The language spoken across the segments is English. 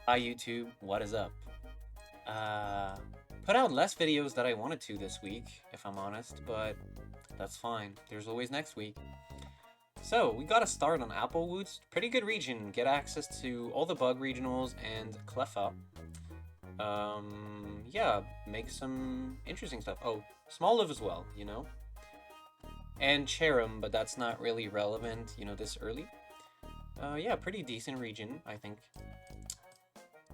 Hi YouTube, what is up? Uh, Put out less videos that I wanted to this week, if I'm honest, but that's fine. There's always next week. So, we got a start on Applewoods. Pretty good region. Get access to all the bug regionals and Cleffa. Yeah, make some interesting stuff. Oh, Small Live as well, you know? And Cherim, but that's not really relevant, this early. Yeah, pretty decent region, I think.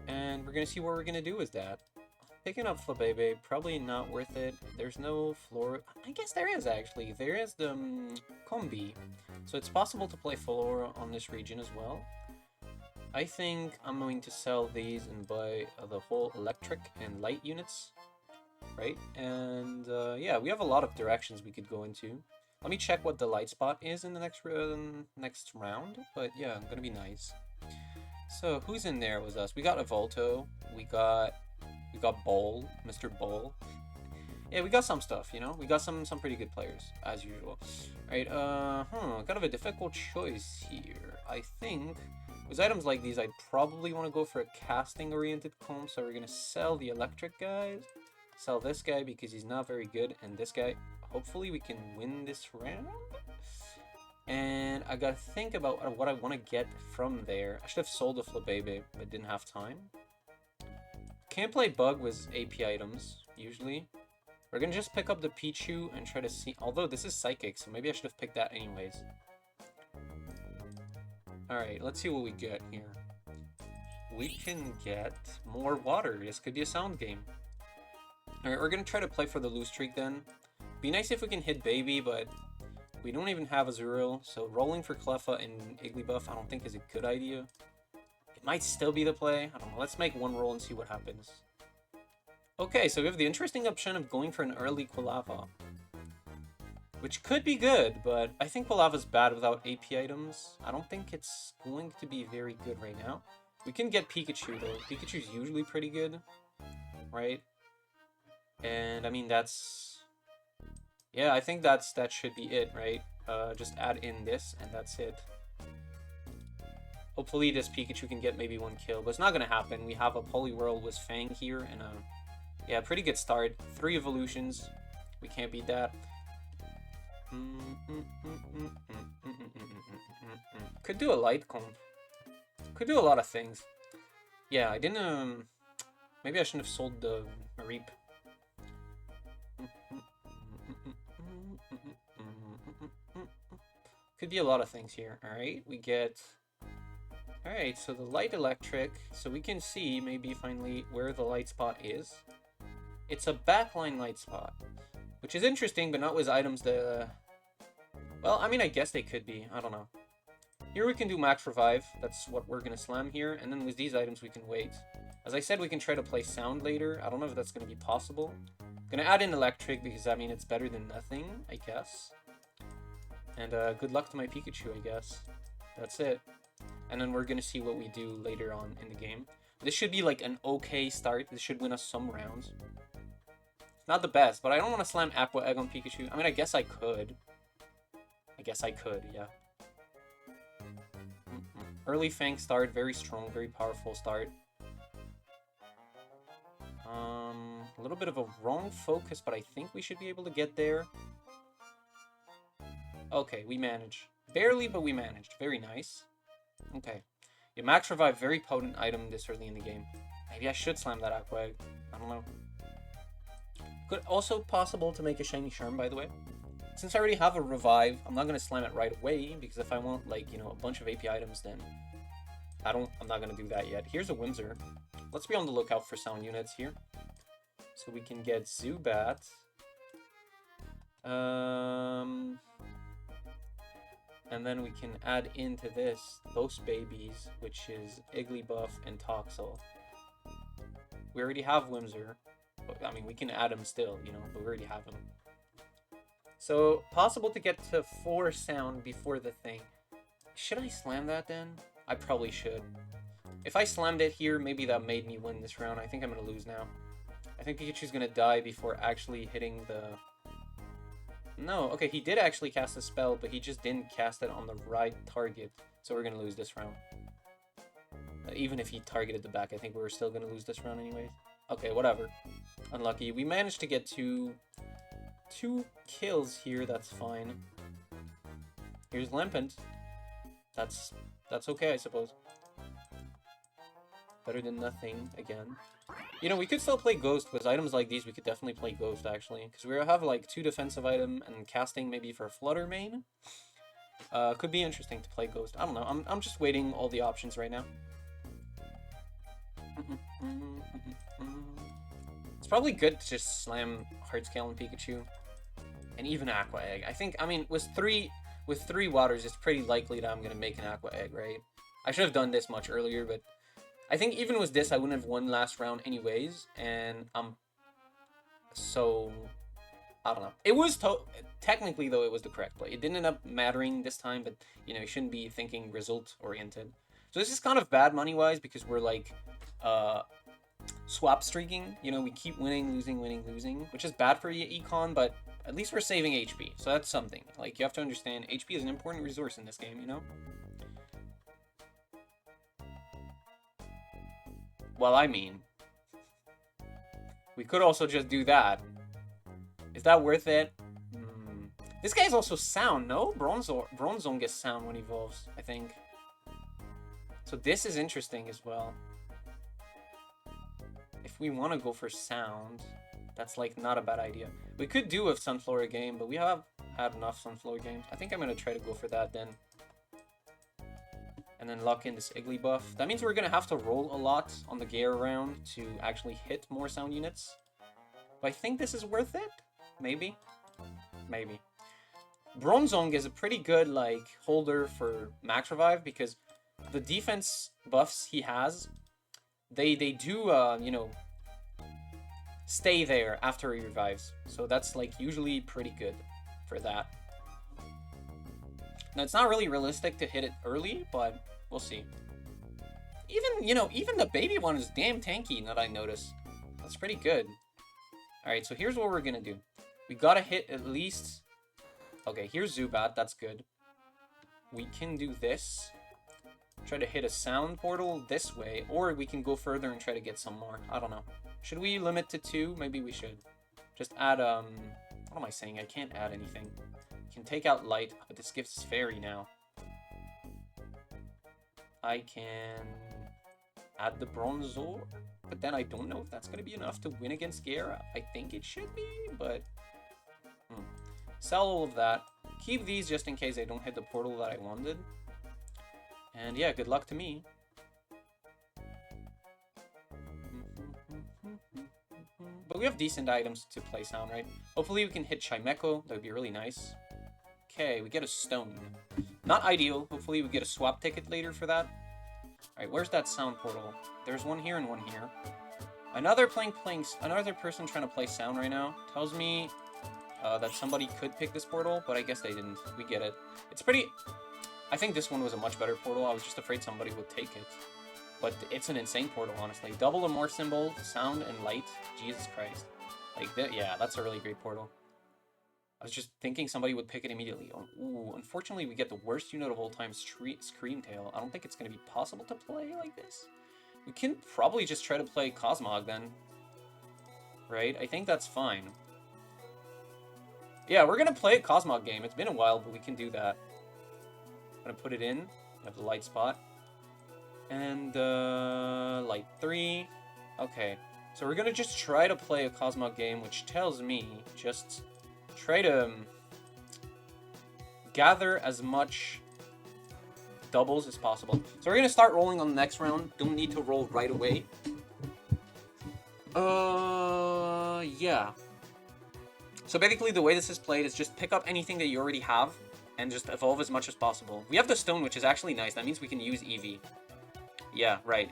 And we're gonna see what we're gonna do with that. Picking up Flabebe, probably not worth it. There's no floor. I guess there is actually. There is the Combi. So it's possible to play Flora on this region as well. I think I'm going to sell these and buy the whole electric and light units. Right? And yeah, we have a lot of directions we could go into. Let me check what the light spot is in the next round. But yeah, gonna be nice. So who's in there with us? We got Evolto. We got Bowl, Mr. Bowl. Yeah, we got some stuff, We got some pretty good players, as usual. Alright, kind of a difficult choice here. I think, with items like these, I'd probably want to go for a casting-oriented comb, so we're gonna sell the electric guys. Sell this guy because he's not very good, and this guy. Hopefully we can win this round. And I gotta think about what I want to get from there. I should have sold the Flabebe, but didn't have time. Can't play bug with AP items, usually. We're gonna just pick up the Pichu and try to see... Although this is Psychic, so maybe I should have picked that anyways. Alright, let's see what we get here. We can get more water. This could be a sound game. Alright, we're gonna try to play for the lose streak then. Be nice if we can hit Baby, but we don't even have Azurill, so rolling for Cleffa and Igglybuff I don't think is a good idea. It might still be the play. I don't know. Let's make one roll and see what happens. Okay, so we have the interesting option of going for an early Quilava. Which could be good, but I think Quilava's bad without AP items. I don't think it's going to be very good right now. We can get Pikachu, though. Pikachu's usually pretty good, right? And, I mean, that's... Yeah, I think that should be it, right? Just add in this, and that's it. Hopefully this Pikachu can get maybe one kill, but it's not gonna happen. We have a Poliwhirl with Fang here, and yeah, pretty good start. 3 evolutions. We can't beat that. Could do a light comb. Could do a lot of things. Yeah, I didn't, maybe I shouldn't have sold the Reap. Could be a lot of things here. Alright, we get... Alright, so the light electric, so we can see maybe finally where the light spot is. It's a backline light spot, which is interesting, but not with items that... Well, I mean, I guess they could be. I don't know. Here we can do max revive. That's what we're going to slam here. And then with these items, we can wait. As I said, we can try to play sound later. I don't know if that's going to be possible. Gonna add in electric because, I mean, it's better than nothing, I guess. And good luck to my Pikachu, I guess. That's it. And then we're gonna see what we do later on in the game. This should be like an okay start. This should win us some rounds. It's not the best, but I don't want to slam Aqua Egg on Pikachu. I mean, I guess I could. Yeah. Early Fang start, very strong, very powerful start. A little bit of a wrong focus, but I think we should be able to get there. Okay, we managed. Barely, but we managed. Very nice. Okay. Yeah, Max Revive, very potent item this early in the game. Maybe I should slam that Aqua Egg. I don't know. Could also possible to make a Shiny Charm, by the way. Since I already have a Revive, I'm not going to slam it right away, because if I want, like, a bunch of AP items, then I'm not going to do that yet. Here's a Whimsir. Let's be on the lookout for sound units here. So we can get Zubat. And then we can add into this those babies, which is Igglybuff and Toxel. We already have Whimsir. But, I mean, we can add them still, but we already have them. So, possible to get to 4 sound before the thing. Should I slam that then? I probably should. If I slammed it here, maybe that made me win this round. I think I'm going to lose now. I think Pikachu's going to die before actually hitting the... No, okay, he did actually cast a spell, but he just didn't cast it on the right target. So we're going to lose this round. Even if he targeted the back, I think we were still going to lose this round anyways. Okay, whatever. Unlucky. We managed to get two kills here. That's fine. Here's Lampent. That's okay, I suppose. Better than nothing, again. You know, we could still play Ghost. With items like these, we could definitely play Ghost, actually. Because we have, like, 2 defensive item and casting maybe for Flutter main. Could be interesting to play Ghost. I don't know. I'm just waiting all the options right now. It's probably good to just slam Hardscale and Pikachu. And even Aqua Egg. I think, I mean, with three waters, it's pretty likely that I'm going to make an Aqua Egg, right? I should have done this much earlier, but I think even with this, I wouldn't have won last round anyways. And so, I don't know. It was, technically, though, it was the correct play. It didn't end up mattering this time, but, you know, you shouldn't be thinking result-oriented. So this is kind of bad money-wise because we're, like, swap streaking. You know, we keep winning, losing, which is bad for econ, but at least we're saving HP, so that's something. Like, you have to understand, HP is an important resource in this game, you know? Well, I mean, we could also just do that. Is that worth it? This guy's also sound, no? Bronzong gets sound when he evolves, I think. So this is interesting as well. If we want to go for sound, that's, like, not a bad idea. We could do a Sunflower game, but we have had enough Sunflower games. I think I'm going to try to go for that then. And then lock in this Iggly buff. That means we're going to have to roll a lot on the gear round to actually hit more sound units. But I think this is worth it. Maybe. Maybe. Bronzong is a pretty good, like, holder for Max Revive because the defense buffs he has, they do, you know, stay there after he revives. So that's, like, usually pretty good for that. Now, it's not really realistic to hit it early, but we'll see. Even, you know, even the baby one is damn tanky, that I notice. That's pretty good. Alright, so here's what we're gonna do. We gotta hit at least... Okay, here's Zubat, that's good. We can do this. Try to hit a sound portal this way, or we can go further and try to get some more. I don't know. Should we limit to 2? Maybe we should. Just add, what am I saying? I can't add anything. Can take out light, but this gives us fairy now. I can add the Bronzor, but then I don't know if that's going to be enough to win against Gera. I think it should be, but... Sell all of that. Keep these just in case I don't hit the portal that I wanted. And yeah, good luck to me. But we have decent items to play sound, right? Hopefully we can hit Chimecho. That would be really nice. Okay, we get a stone. Not ideal. Hopefully we get a swap ticket later for that. Alright, where's that sound portal? There's one here and one here. Another person trying to play sound right now tells me that somebody could pick this portal, but I guess they didn't. We get it. It's pretty... I think this one was a much better portal. I was just afraid somebody would take it. But it's an insane portal, honestly. Double and more symbol, sound, and light. Jesus Christ. Like, yeah, that's a really great portal. I was just thinking somebody would pick it immediately. Oh, ooh, unfortunately, we get the worst unit of all time, Screamtail. I don't think it's going to be possible to play like this. We can probably just try to play Cosmog then. Right? I think that's fine. Yeah, we're going to play a Cosmog game. It's been a while, but we can do that. I'm going to put it in. We have the light spot. And, light 3. Okay. So we're going to just try to play a Cosmog game, which tells me just try to gather as much doubles as possible. So we're going to start rolling on the next round. Don't need to roll right away. Yeah. So basically the way this is played is just pick up anything that you already have and just evolve as much as possible. We have the stone, which is actually nice. That means we can use Eevee. Yeah, right.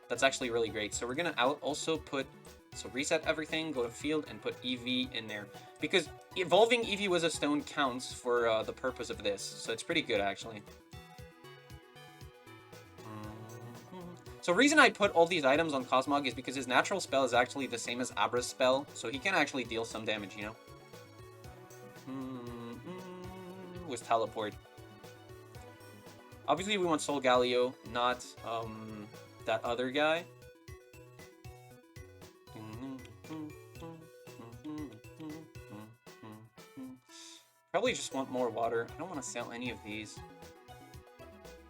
That's actually really great. So we're going to also put... So reset everything, go to field, and put Eevee in there. Because evolving Eevee with a stone counts for the purpose of this. So it's pretty good, actually. So the reason I put all these items on Cosmog is because his natural spell is actually the same as Abra's spell. So he can actually deal some damage, you know? With teleport. Obviously, we want SOLGALEO, not that other guy. Probably just want more water. I don't want to sell any of these.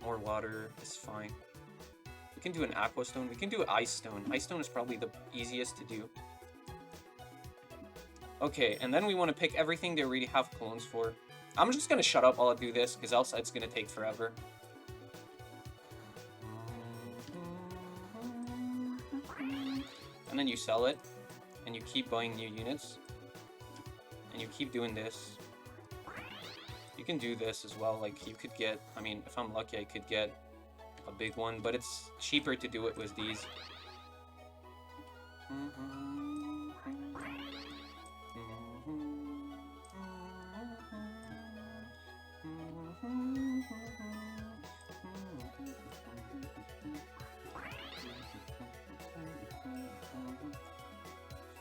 More water is fine. We can do an aqua stone. We can do ice stone. Ice stone is probably the easiest to do. Okay, and then we want to pick everything they already have clones for. I'm just going to shut up while I do this, because else it's going to take forever. And then you sell it, and you keep buying new units. And you keep doing this. You can do this as well, like you could get, I mean, if I'm lucky I could get a big one, but it's cheaper to do it with these.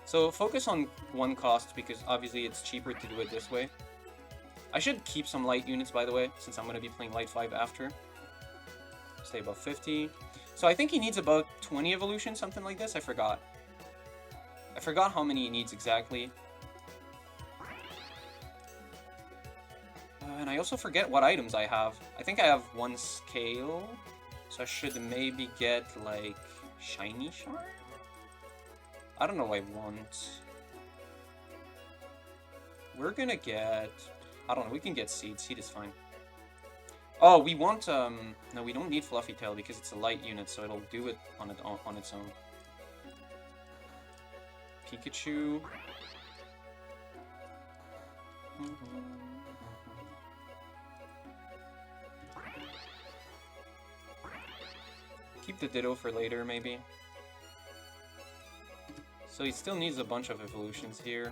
So focus on one cost because obviously it's cheaper to do it this way. I should keep some light units, by the way, since I'm going to be playing light 5 after. Stay above 50. So I think he needs about 20 evolutions, something like this. I forgot. I forgot how many he needs exactly. And I also forget what items I have. I think I have 1 scale. So I should maybe get, like, shiny shard? I don't know what I want. We're gonna get... I don't know, we can get Seed. Seed is fine. Oh, we want, no, we don't need Fluffy Tail because it's a light unit, so it'll do it on its own. Pikachu. Keep the Ditto for later, maybe. So he still needs a bunch of evolutions here.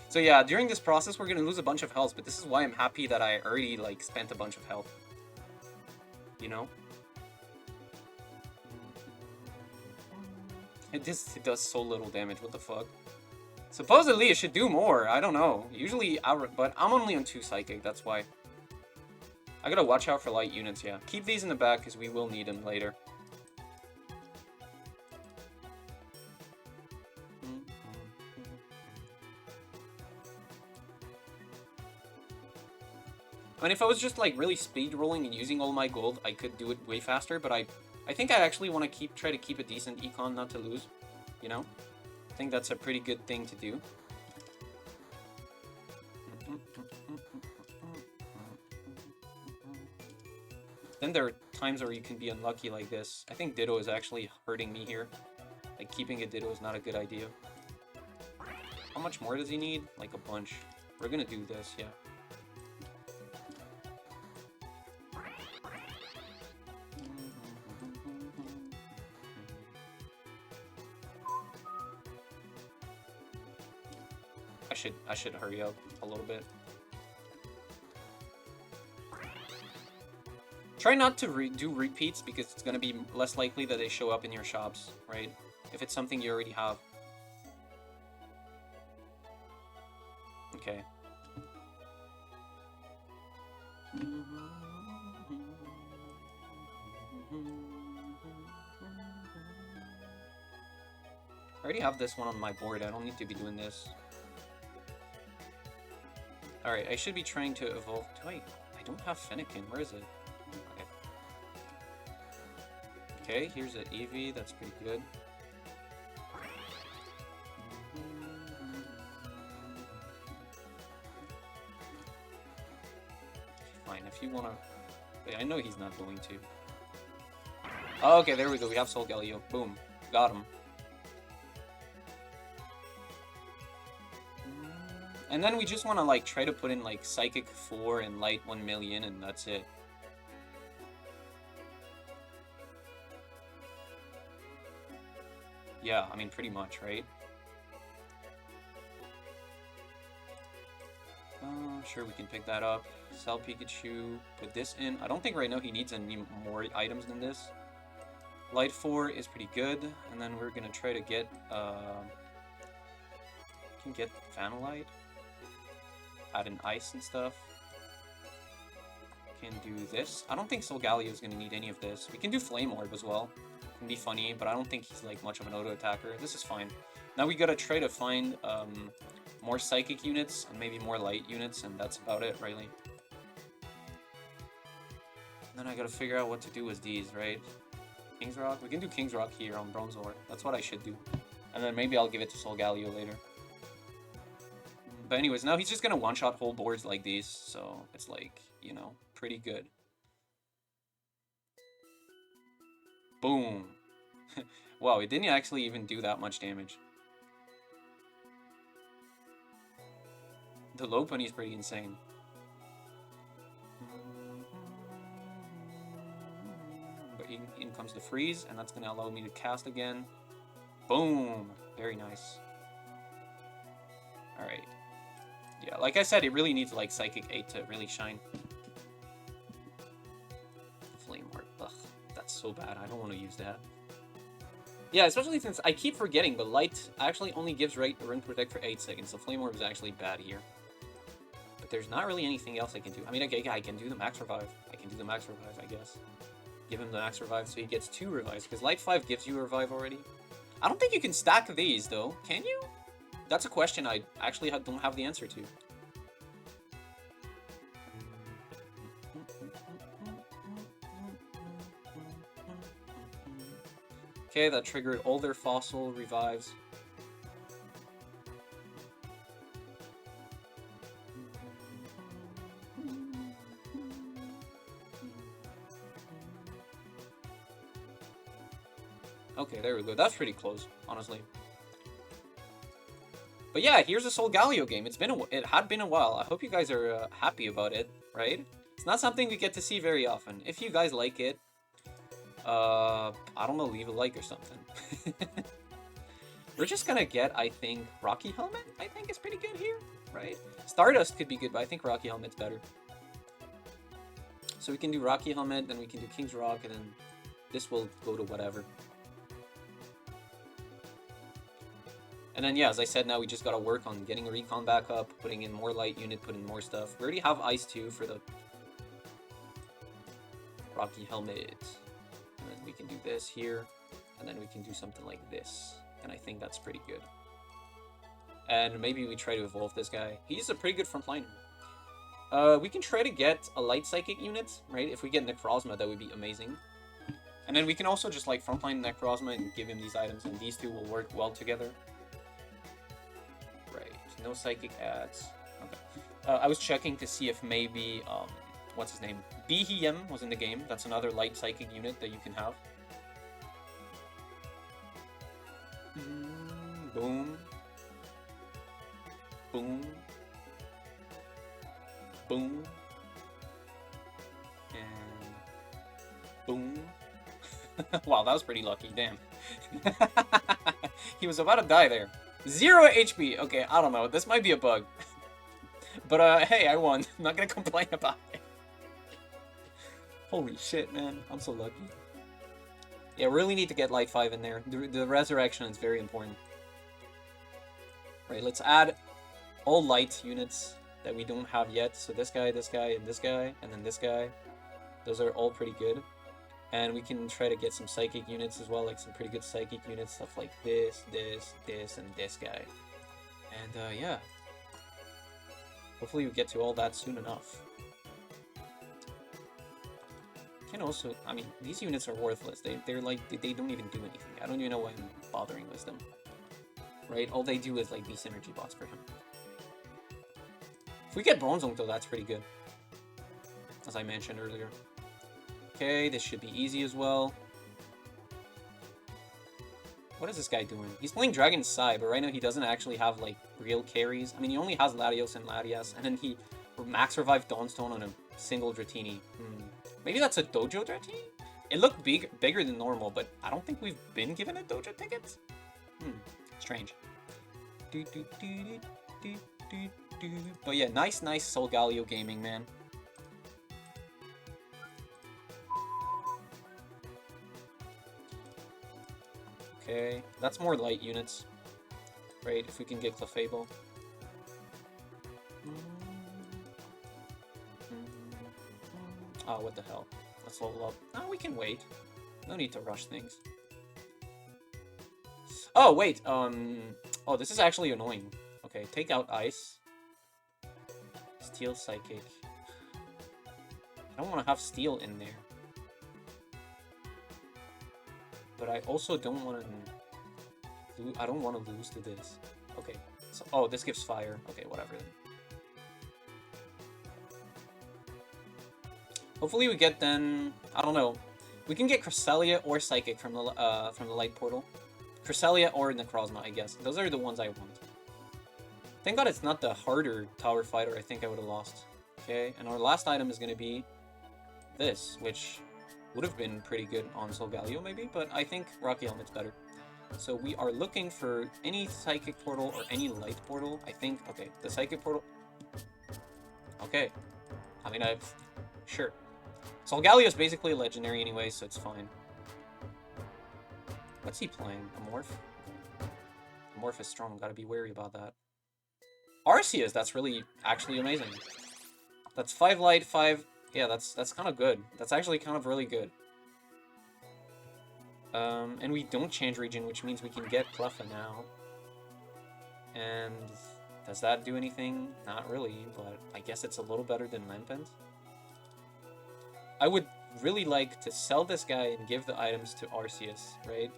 So yeah, during this process, we're gonna lose a bunch of health, but this is why I'm happy that I already, like, spent a bunch of health. You know? It does so little damage, what the fuck? Supposedly, it should do more, I don't know. Usually, but I'm only on 2 Psychic, that's why. I gotta watch out for light units, yeah. Keep these in the back, because we will need them later. I mean, if I was just, like, really speed rolling and using all my gold, I could do it way faster, but I think I actually want to try to keep a decent econ not to lose, you know? I think that's a pretty good thing to do. Then there are times where you can be unlucky like this. I think Ditto is actually hurting me here. Like, keeping a Ditto is not a good idea. How much more does he need? Like, a bunch. We're gonna do this, yeah. I should hurry up a little bit. Try not to do repeats because it's going to be less likely that they show up in your shops, right? If it's something you already have. Okay. I already have this one on my board. I don't need to be doing this. Alright, I should be trying to evolve... I don't have Fennekin. Where is it? Okay. Okay, here's an Eevee. That's pretty good. Fine, if you want to... I know he's not going to. Oh, okay, there we go. We have SOLGALEO. Boom. Got him. And then we just want to, like, try to put in, like, Psychic 4 and Light 1 million, and that's it. Yeah, I mean, pretty much, right? Sure, we can pick that up. Sell Pikachu. Put this in. I don't think right now he needs any more items than this. Light 4 is pretty good. And then we're gonna try to get can get Vanillite. Add an ice and stuff. Can do this. I don't think Solgaleo is gonna need any of this. We can do Flame Orb as well. Can be funny, but I don't think he's like much of an auto attacker. This is fine. Now we gotta try to find more psychic units and maybe more light units, and that's about it, really. And then I gotta figure out what to do with these, right? King's Rock? We can do King's Rock here on Bronzor. That's what I should do. And then maybe I'll give it to Solgaleo later. But anyways, now he's just gonna one-shot whole boards like these, so it's like, you know, pretty good. Boom. Wow, it didn't actually even do that much damage. The Lopunny is pretty insane. But in comes the freeze, and that's going to allow me to cast again. Boom! Very nice. Alright. Yeah, like I said, it really needs like Psychic 8 to really shine. Flame Orb. Ugh, that's so bad. I don't want to use that. Yeah, especially since I keep forgetting, but Light actually only gives Rune Protect for 8 seconds, so Flame Orb is actually bad here. But there's not really anything else I can do. I mean, I can do the Max Revive. I can do the Max Revive, I guess. Give him the Max Revive so he gets 2 Revives, because Light 5 gives you a Revive already. I don't think you can stack these, though. Can you? That's a question I actually don't have the answer to. Okay, that triggered all their fossil revives. Okay, there we go. That's pretty close, honestly. But yeah, here's a Solgaleo game. It had been a while. I hope you guys are happy about it, right? It's not something we get to see very often. If you guys like it, I don't know, leave a like or something. We're just gonna get, I think, Rocky Helmet, I think is pretty good here, right? Stardust could be good, but I think Rocky Helmet's better. So we can do Rocky Helmet, then we can do King's Rock, and then this will go to whatever. And then, yeah, as I said, now we just gotta work on getting Recon back up, putting in more light unit, putting more stuff. We already have Ice 2 for the Rocky Helmet. And then we can do this here, and then we can do something like this. And I think that's pretty good. And maybe we try to evolve this guy. He's a pretty good frontliner. We can try to get a light psychic unit, right? If we get Necrozma, that would be amazing. And then we can also just like frontline Necrozma and give him these items, and these two will work well together. Right, no psychic ads. Okay. I was checking to see if maybe, what's his name? Behem was in the game. That's another light psychic unit that you can have. Boom. Boom. Boom. And boom. Wow, that was pretty lucky. Damn. He was about to die there. 0 HP. Okay, I don't know. This might be a bug. But, hey, I won. I'm not gonna complain about it. Holy shit, man. I'm so lucky. Yeah, really need to get Light 5 in there. The Resurrection is very important. Right, let's add all light units that we don't have yet. So this guy, and this guy, and then this guy. Those are all pretty good. And we can try to get some psychic units as well, like some pretty good psychic units, stuff like this, and this guy. And, yeah. Hopefully we get to all that soon enough. Can also, I mean, these units are worthless. They're like, they don't even do anything. I don't even know why I'm bothering with them. Right? All they do is, like, be synergy bots for him. If we get Bronzong, though, that's pretty good. As I mentioned earlier. Okay, this should be easy as well. What is this guy doing? He's playing Dragon Sai, but right now he doesn't actually have, like, real carries. I mean, he only has Latios and Latias, and then he max revived Dawnstone on a single Dratini. Maybe that's a Dojo Dratini? It looked bigger than normal, but I don't think we've been given a Dojo ticket. Strange. But yeah, nice Solgaleo gaming, man. Okay, that's more light units. Right, if we can get Clefable. Oh, what the hell. Let's level up. Oh, we can wait. No need to rush things. Oh, wait, oh, this is actually annoying. Okay, take out Ice. Steel Psychic. I don't want to have Steel in there. But I also don't want to... I don't want to lose to this. Okay, so... Oh, this gives Fire. Okay, whatever then. Hopefully we get then... I don't know. We can get Cresselia or Psychic from the Light Portal. Cresselia or Necrozma, I guess. Those are the ones I want. Thank God it's not the harder Tower Fighter I think I would have lost. Okay, and our last item is going to be this, which would have been pretty good on Solgaleo maybe, but I think Rocky Helmet's better. So we are looking for any Psychic Portal or any Light Portal. I think, okay, the Psychic Portal... Okay. I mean, sure. Solgaleo is basically a legendary anyway, so it's fine. What's he playing? A Morph? A Morph is strong, gotta be wary about that. Arceus, that's really actually amazing. That's 5 light, 5... Yeah, that's kind of good. That's actually kind of really good. And we don't change region, which means we can get Cleffa now. And does that do anything? Not really, but I guess it's a little better than Lampent. I would really like to sell this guy and give the items to Arceus, right?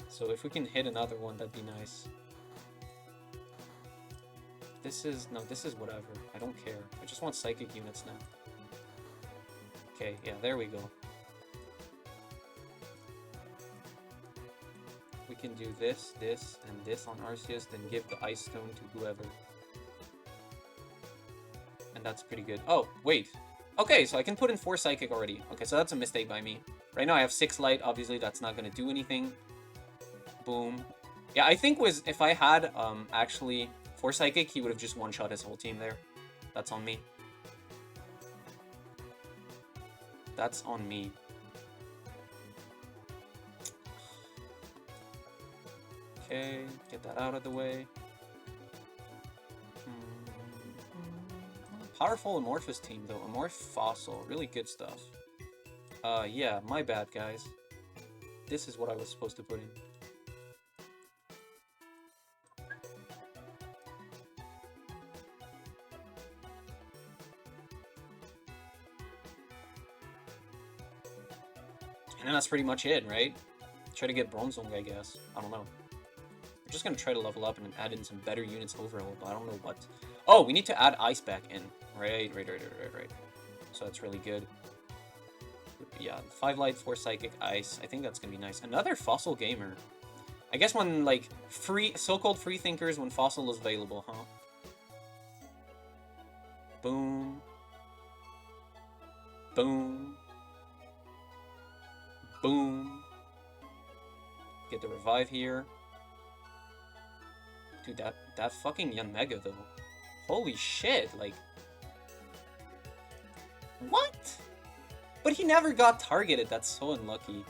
So if we can hit another one, that'd be nice. This is... No, this is whatever. I don't care. I just want Psychic units now. Okay, yeah, there we go. We can do this, this, and this on Arceus, then give the Ice Stone to whoever. And that's pretty good. Oh, wait. Okay, so I can put in 4 Psychic already. Okay, so that's a mistake by me. Right now I have 6 Light. Obviously, that's not going to do anything. Boom. Yeah, I think if I had actually 4 Psychic, he would have just one-shot his whole team there. That's on me. That's on me. Okay, get that out of the way. Powerful Amorphous team, though. Amorph Fossil. Really good stuff. Yeah, my bad, guys. This is what I was supposed to put in. And then that's pretty much it, right? Try to get Bronzong, I guess. I don't know. We're just gonna try to level up and add in some better units overall, but I don't know what. Oh, we need to add Ice back in. Right. So that's really good. Yeah, 5 Light, 4 Psychic, Ice. I think that's gonna be nice. Another Fossil Gamer. I guess when, like, so-called free thinkers when Fossil is available, huh? Boom. Boom. Boom. Get the revive here. Dude, that fucking Yanmega, though. Holy shit, like... What? But he never got targeted, that's so unlucky.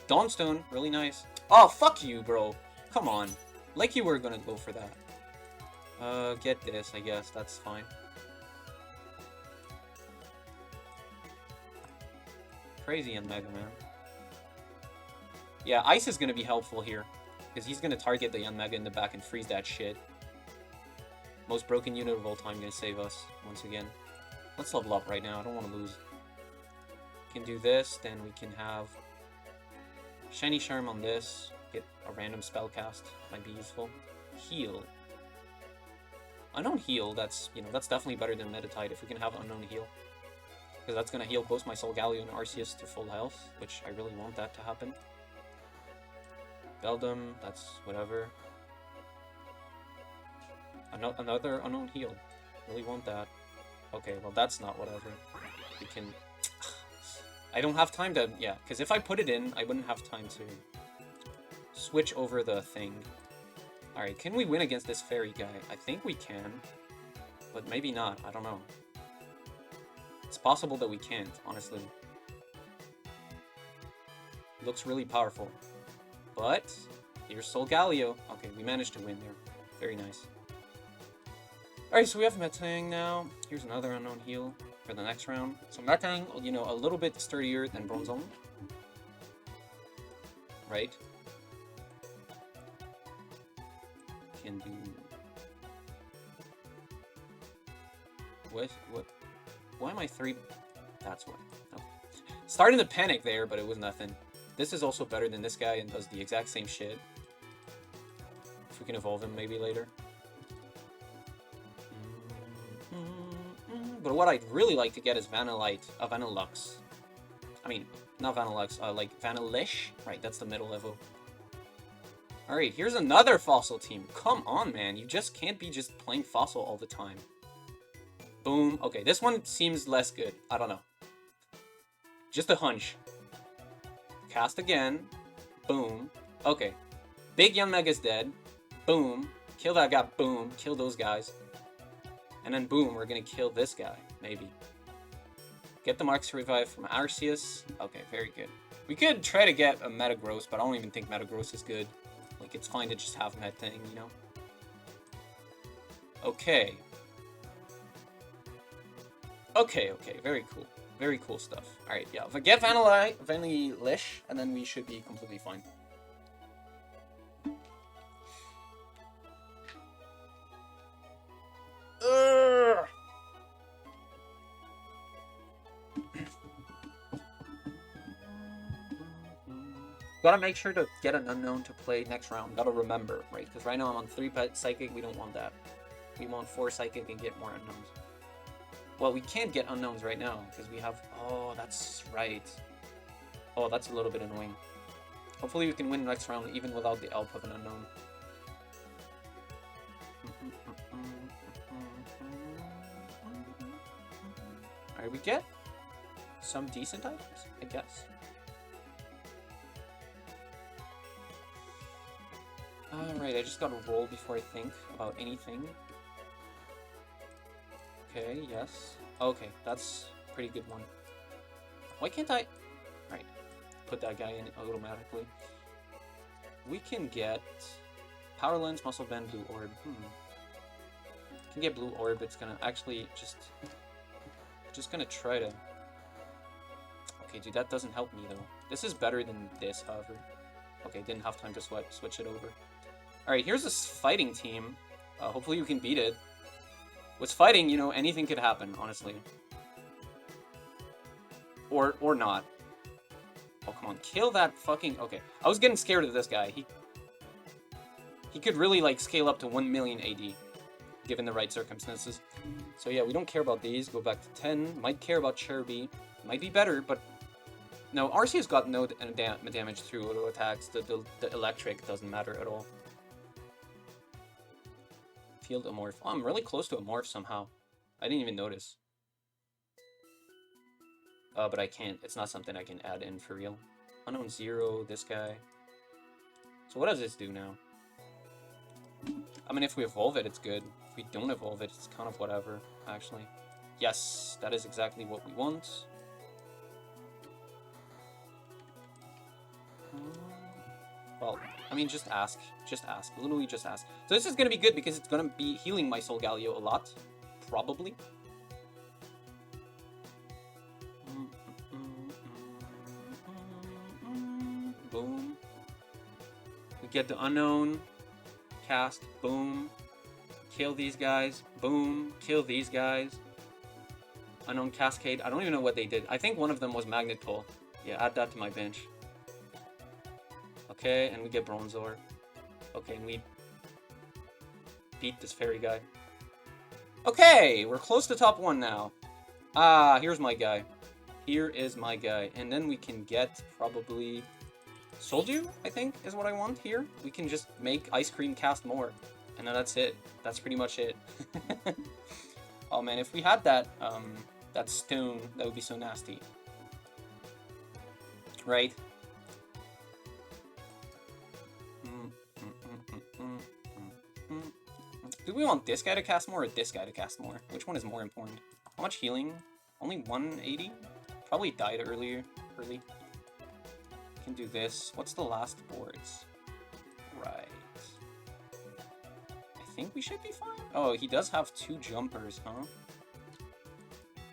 Dawnstone, really nice. Oh, fuck you, bro. Come on. Like you were gonna go for that. Get this, I guess, that's fine. Crazy Yanmega, man. Yeah, Ice is gonna be helpful here. Because he's gonna target the Yanmega in the back and freeze that shit. Most broken unit of all time gonna save us once again. Let's level up right now. I don't want to lose. We can do this, then we can have Shiny Charm on this. Get a random spell cast. Might be useful. Heal. Unknown Heal, that's, you know, that's definitely better than Metatide if we can have Unknown Heal. Because that's gonna heal both my Solgaleo and Arceus to full health, which I really want that to happen. Beldum, that's whatever. Another Unknown Heal. Really want that. Okay, well that's not whatever. We can... I don't have time to... Yeah, because if I put it in, I wouldn't have time to switch over the thing. Alright, can we win against this fairy guy? I think we can. But maybe not, I don't know. It's possible that we can't, honestly. Looks really powerful. But, here's Solgaleo. Okay, we managed to win there. Very nice. Alright, so we have Metang now. Here's another unknown heal for the next round. So Metang, you know, a little bit sturdier than Bronzong. Right? Can do... What? Why am I 3? That's what. Okay. Starting to panic there, but it was nothing. This is also better than this guy and does the exact same shit. If we can evolve him maybe later. But what I'd really like to get is Vanillux. I mean, not Vanillux, like Vanillish. Right, that's the middle level. Alright, here's another Fossil team. Come on, man. You just can't be just playing Fossil all the time. Boom. Okay, this one seems less good. I don't know. Just a hunch. Cast again. Boom. Okay. Big Yanmega's dead. Boom. Kill that guy. Boom. Kill those guys. And then boom, we're gonna kill this guy. Maybe. Get the Marks Revive from Arceus. Okay, very good. We could try to get a Metagross, but I don't even think Metagross is good. Like, it's fine to just have Metang, you know? Okay. Okay, very cool. Very cool stuff. Alright, yeah. If I get Vanillish, and then we should be completely fine. Gotta make sure to get an unknown to play next round. Gotta remember, right? Because right now I'm on 3 Psychic. We don't want that. We want 4 Psychic and get more unknowns. Well, we can't get unknowns right now because we have... Oh, that's right. Oh, that's a little bit annoying. Hopefully we can win next round even without the help of an unknown. Alright, we get some decent items, I guess. Alright, I just gotta roll before I think about anything. Okay, yes. Okay, that's a pretty good one. Why can't I... Alright, put that guy in automatically. We can get Power Lens, Muscle Band, Blue Orb. Can get Blue Orb, it's gonna actually just gonna try to... Okay, dude, that doesn't help me though. This is better than this, however. Okay, didn't have time to switch it over. Alright, here's this fighting team. Hopefully you can beat it. With fighting, you know, anything could happen, honestly. Or not. Oh, come on. Kill that fucking... Okay. I was getting scared of this guy. He could really, like, scale up to 1 million AD. Given the right circumstances. So, yeah, we don't care about these. Go back to 10. Might care about Cherubi. Might be better, but... No, Arceus got no damage through auto attacks. The electric doesn't matter at all. Field a morph. Oh, I'm really close to a morph somehow. I didn't even notice. But I can't. It's not something I can add in for real. Unknown 0, this guy. So what does this do now? I mean, if we evolve it, it's good. If we don't evolve it, it's kind of whatever, actually. Yes, that is exactly what we want. Well, I mean, just ask. Just ask. Literally just ask. So this is going to be good because it's going to be healing my Solgaleo a lot. Probably. Boom. We get the unknown. Cast. Boom. Kill these guys. Boom. Kill these guys. Unknown Cascade. I don't even know what they did. I think one of them was Magnet Pull. Yeah, add that to my bench. Okay, and we get Bronzor. Okay, and we beat this fairy guy. Okay, we're close to top 1 now. Ah, here's my guy. Here is my guy. And then we can get probably Soldew, I think, is what I want here. We can just make Ice Cream cast more. And then that's it. That's pretty much it. Oh man, if we had that, that stone, that would be so nasty. Right? Do we want this guy to cast more or this guy to cast more? Which one is more important? How much healing? Only 180? Probably died early. Can do this. What's the last boards? Right. I think we should be fine. Oh, he does have 2 jumpers, huh?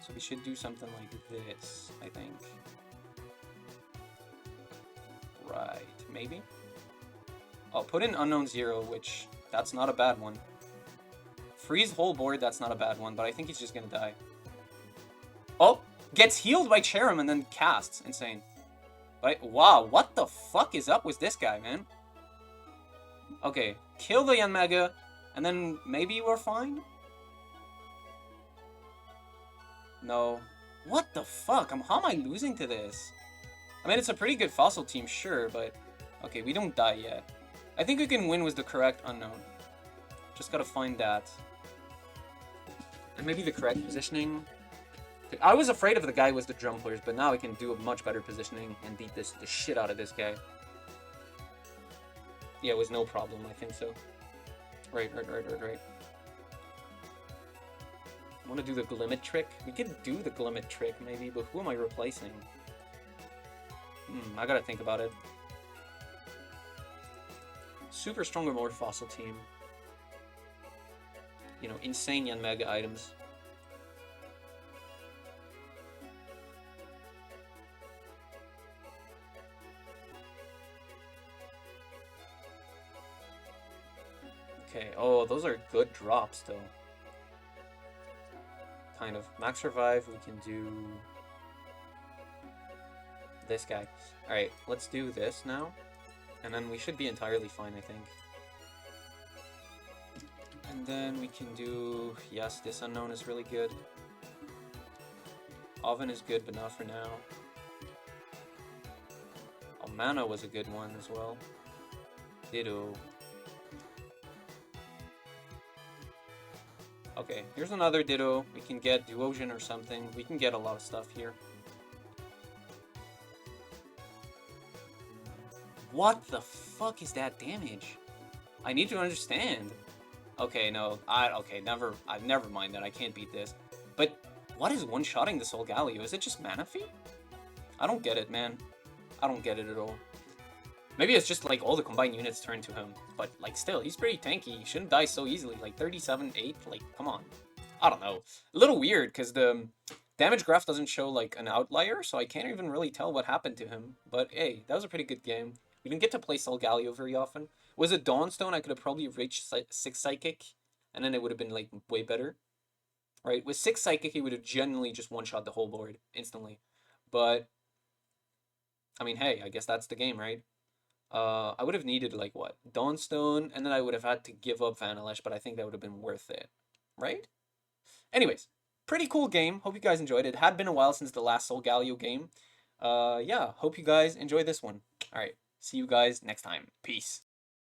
So we should do something like this, I think. Right, maybe? Oh, put in Unknown 0, which, that's not a bad one. Freeze whole board, that's not a bad one, but I think he's just gonna die. Oh! Gets healed by Cherrim and then casts. Insane. Right? Wow, what the fuck is up with this guy, man? Okay, kill the Yanmega, and then maybe we're fine? No. What the fuck? How am I losing to this? I mean, it's a pretty good fossil team, sure, but... Okay, we don't die yet. I think we can win with the correct unknown. Just gotta find that. And maybe the correct positioning. I was afraid of the guy with the jumpers, but now I can do a much better positioning and beat the shit out of this guy. Yeah, it was no problem, I think so. Right. I want to do the Glimmet trick. We could do the Glimmet trick, maybe, but who am I replacing? I gotta think about it. Super strong or more fossil team. You know, insane Yanmega items. Okay, oh, those are good drops, though. Kind of. Max Revive, we can do... this guy. Alright, let's do this now. And then we should be entirely fine, I think. And then we can do... yes, this unknown is really good. Oven is good, but not for now. Oh, Mana was a good one as well. Ditto. Okay, here's another Ditto. We can get Duosion or something. We can get a lot of stuff here. What the fuck is that damage? I need to understand. Okay, no, never mind that. I can't beat this. But what is one-shotting the SOLGALEO? Is it just mana fee? I don't get it, man. I don't get it at all. Maybe it's just like all the combined units turn to him, but like still, he's pretty tanky. He shouldn't die so easily. Like 37-8, like come on. I don't know. A little weird because the damage graph doesn't show like an outlier, so I can't even really tell what happened to him. But hey, that was a pretty good game. We didn't get to play SOLGALEO very often. Was it Dawnstone? I could have probably reached 6 Psychic, and then it would have been like way better. Right? With 6 Psychic, he would have genuinely just one-shot the whole board instantly. But I mean, hey, I guess that's the game, right? I would have needed, like, what? Dawnstone, and then I would have had to give up Vanillesh, but I think that would have been worth it. Right? Anyways, pretty cool game. Hope you guys enjoyed it. It had been a while since the last SOLGALEO game. Yeah, hope you guys enjoyed this one. Alright, see you guys next time. Peace.